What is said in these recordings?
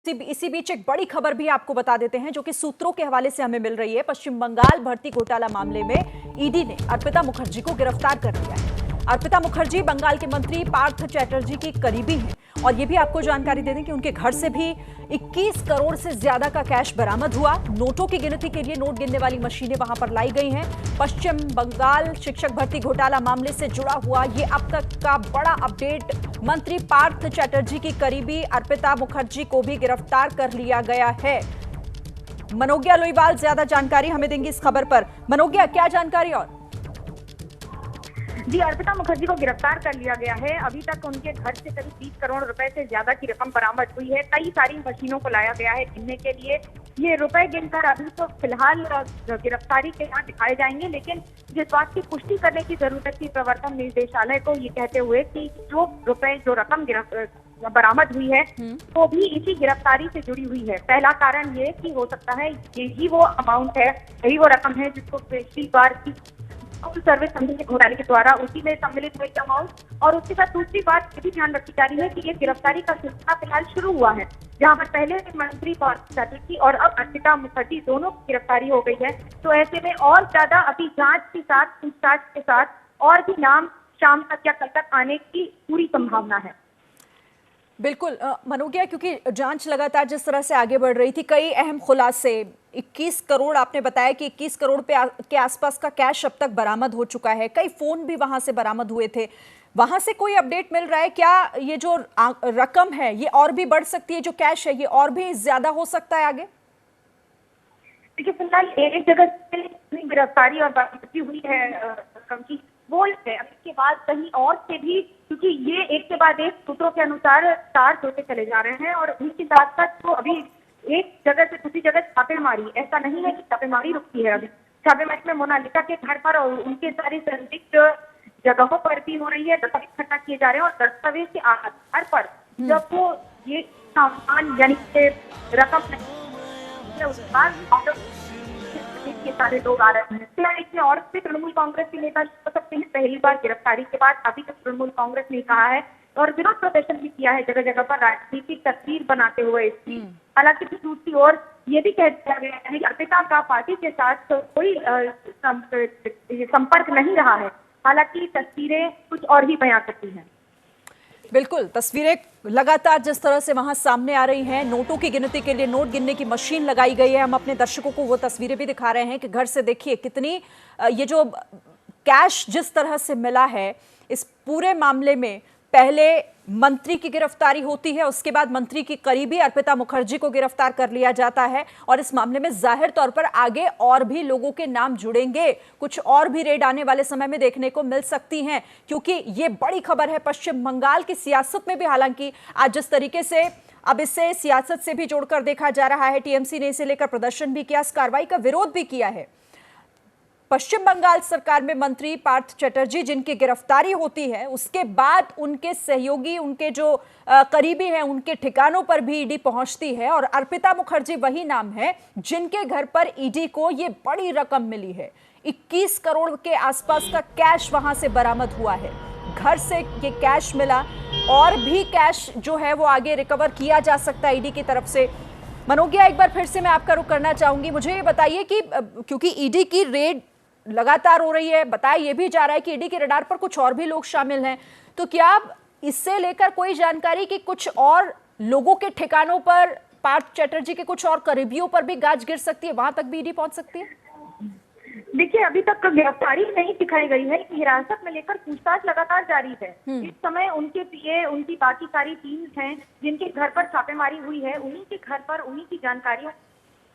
इसी बीच एक बड़ी खबर भी आपको बता देते हैं जो कि सूत्रों के हवाले से हमें मिल रही है। पश्चिम बंगाल भर्ती घोटाला मामले में ईडी ने अर्पिता मुखर्जी को गिरफ्तार कर लिया है। अर्पिता मुखर्जी बंगाल के मंत्री पार्थ चैटर्जी की करीबी हैं और ये भी आपको जानकारी दे दें कि उनके घर से भी 21 करोड़ से ज्यादा का कैश बरामद हुआ। नोटों की गिनती के लिए नोट गिनने वाली मशीनें वहां पर लाई गई हैं। पश्चिम बंगाल शिक्षक भर्ती घोटाला मामले से जुड़ा हुआ ये अब तक का बड़ा अपडेट। मंत्री पार्थ चैटर्जी की करीबी अर्पिता मुखर्जी को भी गिरफ्तार कर लिया गया है। मनोज्ञा लोईवाल ज्यादा जानकारी हमें देंगी इस खबर पर। मनोज्ञा, क्या जानकारी? और जी, अर्पिता मुखर्जी को गिरफ्तार कर लिया गया है। अभी तक उनके घर से करीब 20 करोड़ रुपए से ज्यादा की रकम बरामद हुई है। कई सारी मशीनों को लाया गया है गिनने के लिए। ये रुपए गिनकर अभी तो फिलहाल गिरफ्तारी के यहाँ दिखाए जाएंगे, लेकिन जिस बात की पुष्टि करने की जरूरत थी प्रवर्तन निदेशालय को, ये कहते हुए कि जो रकम बरामद हुई है वो भी इसी गिरफ्तारी से जुड़ी हुई है। पहला कारण ये कि हो सकता है यही वो अमाउंट है, यही वो रकम है जिसको पिछली बार की सर्विस संबंधी घोटाले के द्वारा उसी में सम्मिलित हुए अमाउंट। और उसके साथ दूसरी बात ये भी ध्यान रखी जा रही है कि ये गिरफ्तारी का सिलसिला फिलहाल शुरू हुआ है, जहां पर पहले मंत्री पार्थ चैटर्जी और अब अर्पिता मुखर्जी दोनों की गिरफ्तारी हो गई है। तो ऐसे में और ज्यादा अभी जांच के साथ, पूछताछ के साथ और भी नाम शाम तक या कल तक आने की पूरी संभावना है। बिल्कुल मनोज्ञा, क्योंकि जांच लगातार जिस तरह से आगे बढ़ रही थी, कई अहम खुलासे, 21 करोड़ आपने बताया कि 21 करोड़ के आसपास का कैश अब तक बरामद हो चुका है। कई फोन भी वहां से बरामद हुए थे। वहां से कोई अपडेट मिल रहा है क्या? ये जो रकम है ये और भी बढ़ सकती है, जो कैश है ये और भी ज्यादा हो सकता है आगे? देखिए, फिलहाल एक जगह से गिरफ्तारी और बरामदगी हुई है रकम की, वो है। अब इसके बाद कहीं और से भी, क्योंकि ये एक के बाद एक सूत्रों के अनुसार तार जोड़ते चले जा रहे हैं और उनके साथ साथ तो अभी एक जगह से दूसरी जगह छापेमारी, ऐसा नहीं है कि छापेमारी रुकती है। अभी छापेमारी में मोनालिसा के घर पर और उनके सारी संदिग्ध जगहों पर भी हो रही है। दस्तावेज इकट्ठा किए जा रहे हैं और दस्तावेज के आधार पर जब वो ये सामान यानी रकम के सारे लोग आ रहे हैं। इसमें और भी तृणमूल कांग्रेस के नेता हो सकते हैं। पहली बार गिरफ्तारी के बाद अभी तक तृणमूल कांग्रेस ने कहा है और विरोध प्रदर्शन भी किया है जगह जगह पर राजनीतिक तस्वीर बनाते हुए इसकी। हालांकि दूसरी ओर ये भी कह दिया गया है कि अर्पिता का पार्टी के साथ कोई संपर्क नहीं रहा है। हालांकि तस्वीरें कुछ और ही बयां करती हैं। बिल्कुल, तस्वीरें लगातार जिस तरह से वहां सामने आ रही हैं, नोटों की गिनती के लिए नोट गिनने की मशीन लगाई गई है। हम अपने दर्शकों को वो तस्वीरें भी दिखा रहे हैं कि घर से देखिए कितनी ये जो कैश जिस तरह से मिला है। इस पूरे मामले में पहले मंत्री की गिरफ्तारी होती है, उसके बाद मंत्री की करीबी अर्पिता मुखर्जी को गिरफ्तार कर लिया जाता है और इस मामले में जाहिर तौर पर आगे और भी लोगों के नाम जुड़ेंगे। कुछ और भी रेड आने वाले समय में देखने को मिल सकती हैं, क्योंकि ये बड़ी खबर है पश्चिम बंगाल की सियासत में भी। हालांकि आज जिस तरीके से अब इसे सियासत से भी जोड़कर देखा जा रहा है, टीएमसी ने इसे लेकर प्रदर्शन भी किया, इस कार्रवाई का विरोध भी किया है। पश्चिम बंगाल सरकार में मंत्री पार्थ चैटर्जी जिनकी गिरफ्तारी होती है, उसके बाद उनके सहयोगी, उनके जो करीबी हैं, उनके ठिकानों पर भी ईडी पहुंचती है और अर्पिता मुखर्जी वही नाम है जिनके घर पर ईडी को ये बड़ी रकम मिली है। 21 करोड़ के आसपास का कैश वहां से बरामद हुआ है। घर से ये कैश मिला और भी कैश जो है वो आगे रिकवर किया जा सकता है ईडी की तरफ से। मनोज्ञा, एक बार फिर से मैं आपका रुख करना चाहूंगी। मुझे ये बताइए कि क्योंकि ईडी की रेड लगातार हो रही है, बताया ये भी जा रहा है कि ईडी के रडार पर कुछ और भी लोग शामिल हैं, तो क्या इससे लेकर कोई जानकारी कि कुछ और लोगों के ठिकानों पर, पार्थ चैटर्जी के कुछ और करीबियों पर भी गाज गिर सकती है, वहां तक भी ईडी पहुंच सकती है? देखिए, अभी तक गिरफ्तारी नहीं दिखाई गई है। हिरासत में लेकर पूछताछ लगातार जारी है। इस समय उनके पीए, उनकी बाकी सारी टीम्स हैं जिनके घर पर छापेमारी हुई है, उन्हीं के घर पर उन्हीं की जानकारियों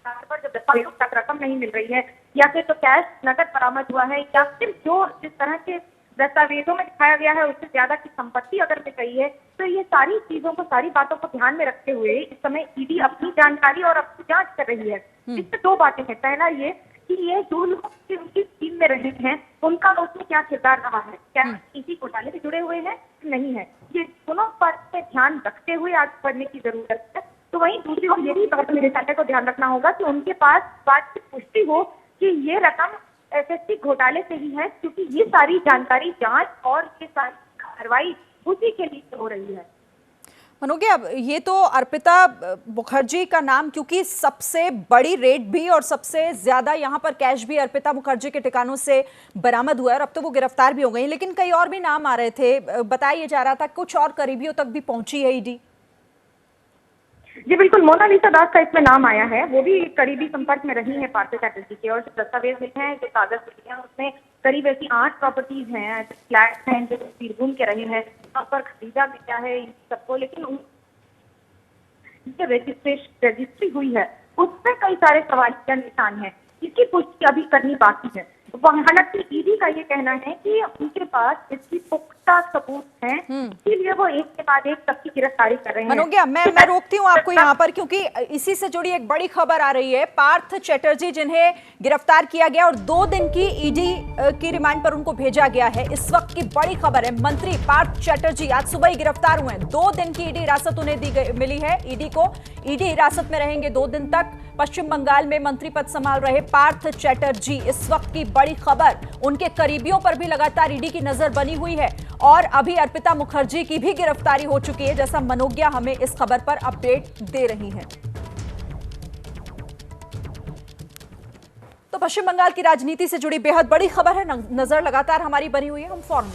पर जब दस्तावेजों तक रकम नहीं मिल रही है या फिर तो कैश नकद बरामद हुआ है या फिर जो जिस तरह के दस्तावेजों में दिखाया गया है उससे ज्यादा की संपत्ति अगर मिल गई है, तो ये सारी चीजों को, सारी बातों को ध्यान में रखते हुए इस समय ईडी अपनी जानकारी और अपनी जांच कर रही है। इसमें दो बातें हैं। पहला ये कि ये जो लोग उनकी टीम में रहे हैं उनका उसमें क्या किरदार रहा है, क्या इसी घोटाले से जुड़े हुए हैं, नहीं है, ये दोनों पर ध्यान रखते हुए आगे बढ़ने की जरूरत है। तो वहीं दूसरी ओर ये भी निदेशालय को ध्यान रखना होगा कि उनके पास बात की पुष्टि हो कि ये रकम एसएससी घोटाले से ही है, क्योंकि ये सारी जानकारी, जांच और ये सारी कार्रवाई उसी के लिए हो रही है। मनोगे, अब ये तो अर्पिता मुखर्जी का नाम, क्योंकि सबसे बड़ी रेड भी और सबसे ज्यादा यहाँ पर कैश भी अर्पिता मुखर्जी के ठिकानों से बरामद हुआ है और अब तो वो गिरफ्तार भी हो गई, लेकिन कई और भी नाम आ रहे थे। बताया जा रहा था कुछ और करीबियों तक भी पहुंची है ईडी। जी बिल्कुल, मोनालिसा दास का इसमें नाम आया है। वो भी करीबी संपर्क में रही है पार्थ चैटर्जी के, और जो दस्तावेज मिले हैं, जो कागज मिले हैं, उसमें करीब ऐसी 8 प्रॉपर्टीज हैं, फ्लैट हैं जो बीरभूम के रहे हैं, वहाँ पर खरीदा गया है इन सबको। लेकिन जो रजिस्ट्री हुई है उसमें कई सारे सवाल का निशान है, इसकी पुष्टि अभी करनी बाकी है। हालांकि ईडी का ये कहना है कि उनके पास इसकी पुख्ता सबूत हैं, इसीलिए वो एक के बाद एक सबकी गिरफ्तारी कर रहे हैं। मनोगे, मैं रोकती हूँ आपको यहाँ पर, क्योंकि इसी से जुड़ी एक बड़ी खबर आ रही है। पार्थ चैटर्जी जिन्हें गिरफ्तार किया गया और 2 दिन की ईडी की रिमांड पर उनको भेजा गया है, इस वक्त की बड़ी खबर है। मंत्री पार्थ चैटर्जी आज सुबह ही गिरफ्तार हुए हैं। 2 दिन की ईडी हिरासत उन्हें मिली है। ईडी को ईडी हिरासत में रहेंगे 2 दिन तक। पश्चिम बंगाल में मंत्री पद संभाल रहे पार्थ चैटर्जी, इस वक्त की बड़ी खबर, उनके करीबियों पर भी लगातार ईडी की नजर बनी हुई है और अभी अर्पिता मुखर्जी की भी गिरफ्तारी हो चुकी है, जैसा मनोज्ञा हमें इस खबर पर अपडेट दे रही है। तो पश्चिम बंगाल की राजनीति से जुड़ी बेहद बड़ी खबर है, नजर लगातार हमारी बनी हुई है। हम फौरन